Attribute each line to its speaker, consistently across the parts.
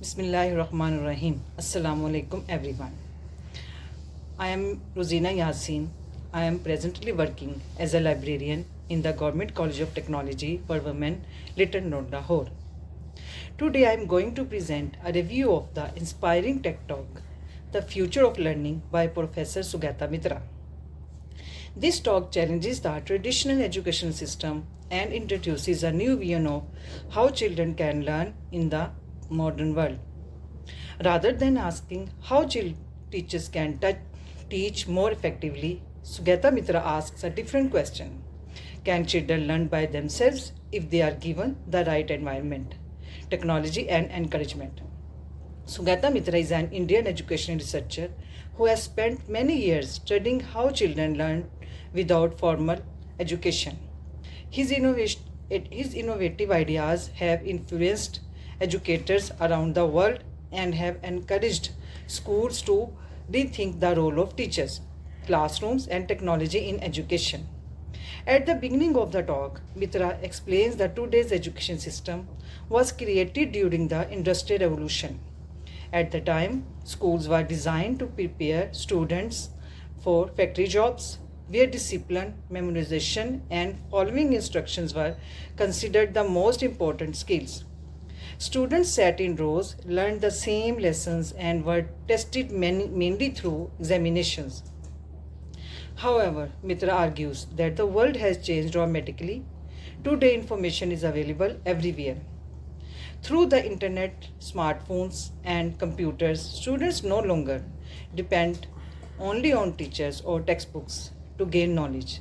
Speaker 1: Bismillahirrahmanirrahim. Assalamu alaikum everyone. I am Rosina Yasin. I am presently working as a librarian in the Government College of Technology for Women, Little Noida, Lahore. Today I am going to present a review of the inspiring tech talk, The Future of Learning by Professor Sugata Mitra. This talk challenges the traditional education system and introduces a new vision of how children can learn in the modern world. Rather than asking how teachers can teach more effectively, Sugata Mitra asks a different question. Can children learn by themselves if they are given the right environment, technology, and encouragement? Sugata Mitra is an Indian education researcher who has spent many years studying how children learn without formal education. His innovative ideas have influenced educators around the world and have encouraged schools to rethink the role of teachers, classrooms, and technology in education. At the beginning of the talk, Mitra explains that today's education system was created during the Industrial Revolution. At the time, schools were designed to prepare students for factory jobs, where discipline, memorization, and following instructions were considered the most important skills. Students sat in rows, learned the same lessons, and were tested mainly through examinations. However, Mitra argues that the world has changed dramatically. Today, information is available everywhere. Through the internet, smartphones, and computers, students no longer depend only on teachers or textbooks to gain knowledge.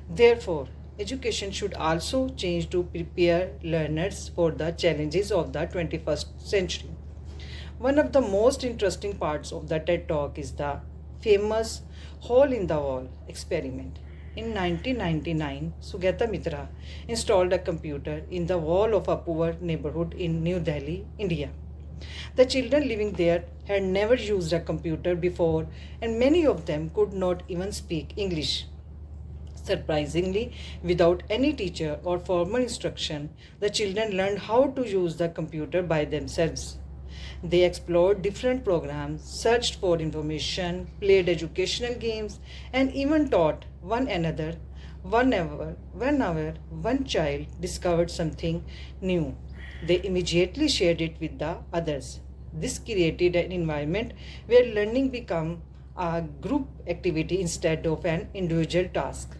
Speaker 1: Therefore, education should also change to prepare learners for the challenges of the 21st century. One of the most interesting parts of the TED Talk is the famous hole in the wall experiment. In 1999, Sugata Mitra installed a computer in the wall of a poor neighborhood in New Delhi, India. The children living there had never used a computer before, and many of them could not even speak English. Surprisingly, without any teacher or formal instruction, the children learned how to use the computer by themselves. They explored different programs, searched for information, played educational games, and even taught one another. Whenever one child discovered something new, they immediately shared it with the others. This created an environment where learning became a group activity instead of an individual task.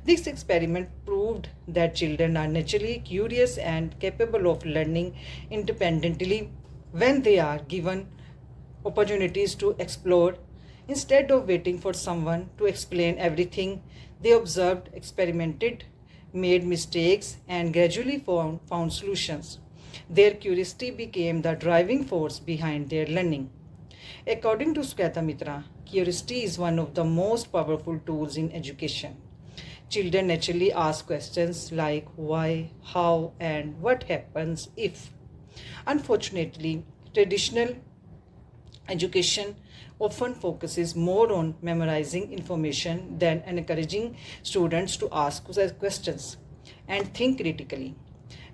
Speaker 1: This experiment proved that children are naturally curious and capable of learning independently when they are given opportunities to explore. Instead of waiting for someone to explain everything, they observed, experimented, made mistakes, and gradually found solutions. Their curiosity became the driving force behind their learning. According to Sugata Mitra, curiosity is one of the most powerful tools in education. Children naturally ask questions like why, how, and what happens if. Unfortunately, traditional education often focuses more on memorizing information than encouraging students to ask questions and think critically.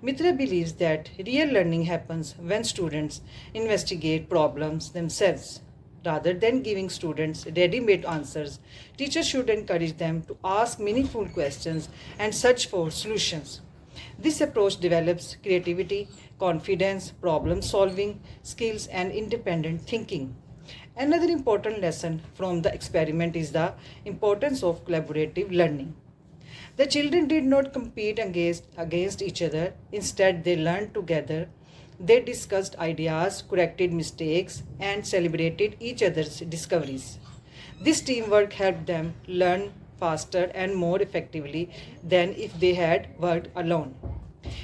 Speaker 1: Mitra believes that real learning happens when students investigate problems themselves. Rather than giving students ready made answers, teachers should encourage them to ask meaningful questions and search for solutions. This approach develops creativity, confidence, problem solving skills, and independent thinking. Another important lesson from the experiment is the importance of collaborative learning. The children did not compete against each other, instead, they learned together. They discussed ideas, corrected mistakes, and celebrated each other's discoveries. This teamwork helped them learn faster and more effectively than if they had worked alone.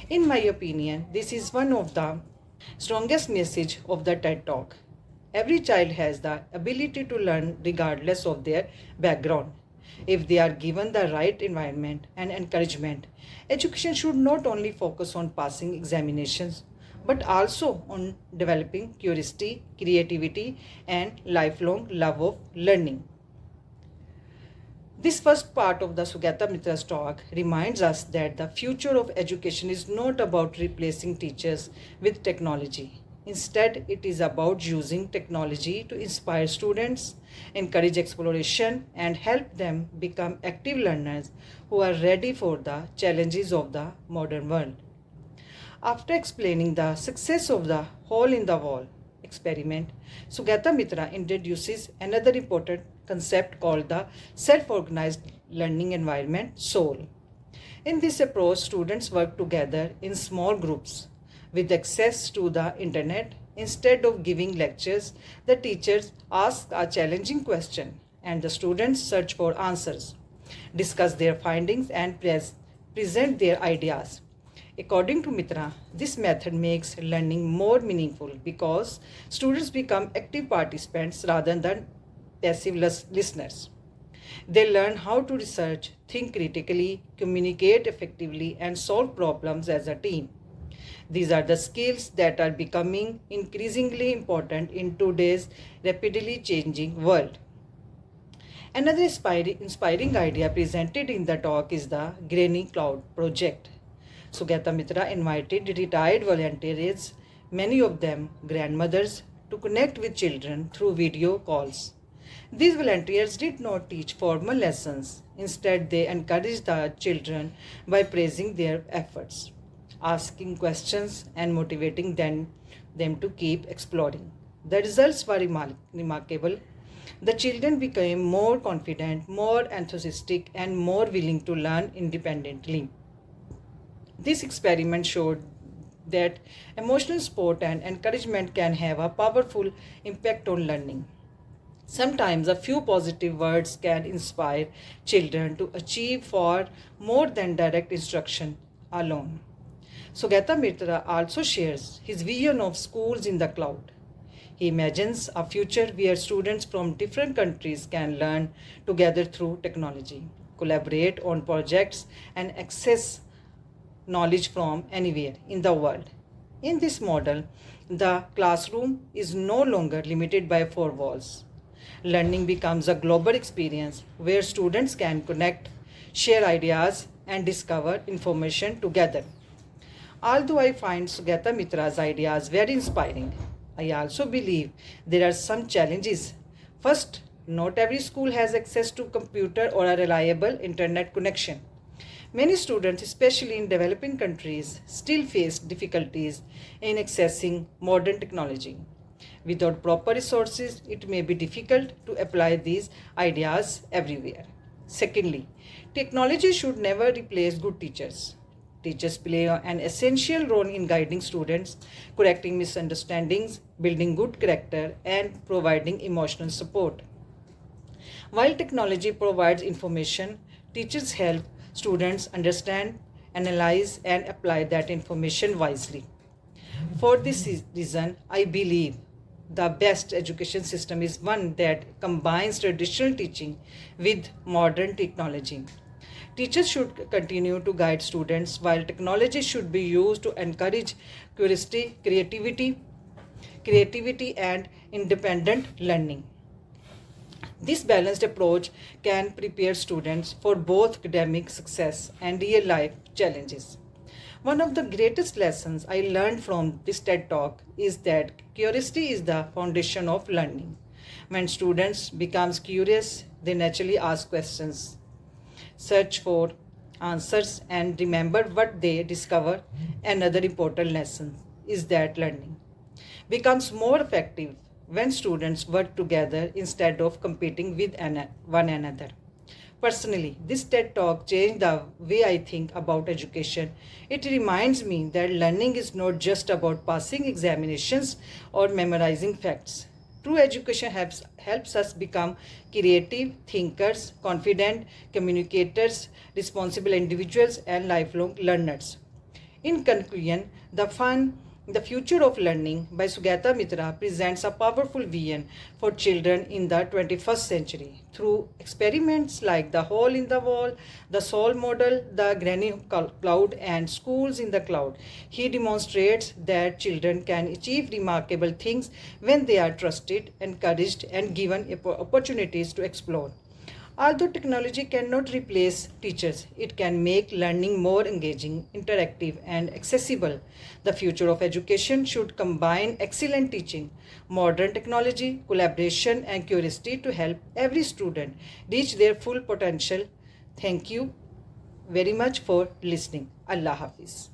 Speaker 1: In my opinion, this is one of the strongest message of the TED Talk. Every child has the ability to learn regardless of their background. If they are given the right environment and encouragement, education should not only focus on passing examinations but also on developing curiosity, creativity, and lifelong love of learning. This first part of the Sugata Mitra's talk reminds us that the future of education is not about replacing teachers with technology. Instead, it is about using technology to inspire students, encourage exploration, and help them become active learners who are ready for the challenges of the modern world. After explaining the success of the hole in the wall experiment, Sugata Mitra introduces another important concept called the self-organized learning environment, SOUL. In this approach, students work together in small groups with access to the internet. Instead of giving lectures, the teachers ask a challenging question and the students search for answers, discuss their findings, and present their ideas. According to Mitra, this method makes learning more meaningful because students become active participants rather than passive listeners. They learn how to research, think critically, communicate effectively, and solve problems as a team. These are the skills that are becoming increasingly important in today's rapidly changing world. Another inspiring idea presented in the talk is the Granny Cloud project. Sugata Mitra invited retired volunteers, many of them grandmothers, to connect with children through video calls. These volunteers did not teach formal lessons. Instead, they encouraged the children by praising their efforts, asking questions, and motivating them to keep exploring. The results were remarkable. The children became more confident, more enthusiastic, and more willing to learn independently. This experiment showed that emotional support and encouragement can have a powerful impact on learning. Sometimes a few positive words can inspire children to achieve far more than direct instruction alone. Sugata Mitra also shares his vision of schools in the cloud. He imagines a future where students from different countries can learn together through technology, collaborate on projects, and access knowledge from anywhere in the world. In this model, the classroom is no longer limited by four walls. Learning becomes a global experience where students can connect, share ideas, and discover information together. Although I find Sugata Mitra's ideas very inspiring, I also believe there are some challenges. First, not every school has access to computer or a reliable internet connection. Many students, especially in developing countries, still face difficulties in accessing modern technology. Without proper resources, it may be difficult to apply these ideas everywhere. Secondly, technology should never replace good teachers. Teachers play an essential role in guiding students, correcting misunderstandings, building good character, and providing emotional support. While technology provides information, teachers help students understand, analyze, and apply that information wisely. For this reason, I believe the best education system is one that combines traditional teaching with modern technology. Teachers should continue to guide students while technology should be used to encourage curiosity, creativity and independent learning. This balanced approach can prepare students for both academic success and real life challenges. One of the greatest lessons I learned from this TED Talk is that curiosity is the foundation of learning. When students become curious, they naturally ask questions, search for answers, and remember what they discover. Another important lesson is that learning becomes more effective when students work together instead of competing with one another. Personally, this TED Talk changed the way I think about education. It reminds me that learning is not just about passing examinations or memorizing facts. True education helps us become creative thinkers, confident communicators, responsible individuals, and lifelong learners. In conclusion, The Future of Learning by Sugata Mitra presents a powerful vision for children in the 21st century. Through experiments like the hole in the wall, the SOUL model, the Granny Cloud, and schools in the cloud, he demonstrates that children can achieve remarkable things when they are trusted, encouraged, and given opportunities to explore. Although technology cannot replace teachers, it can make learning more engaging, interactive, and accessible. The future of education should combine excellent teaching, modern technology, collaboration, and curiosity to help every student reach their full potential. Thank you very much for listening. Allah Hafiz.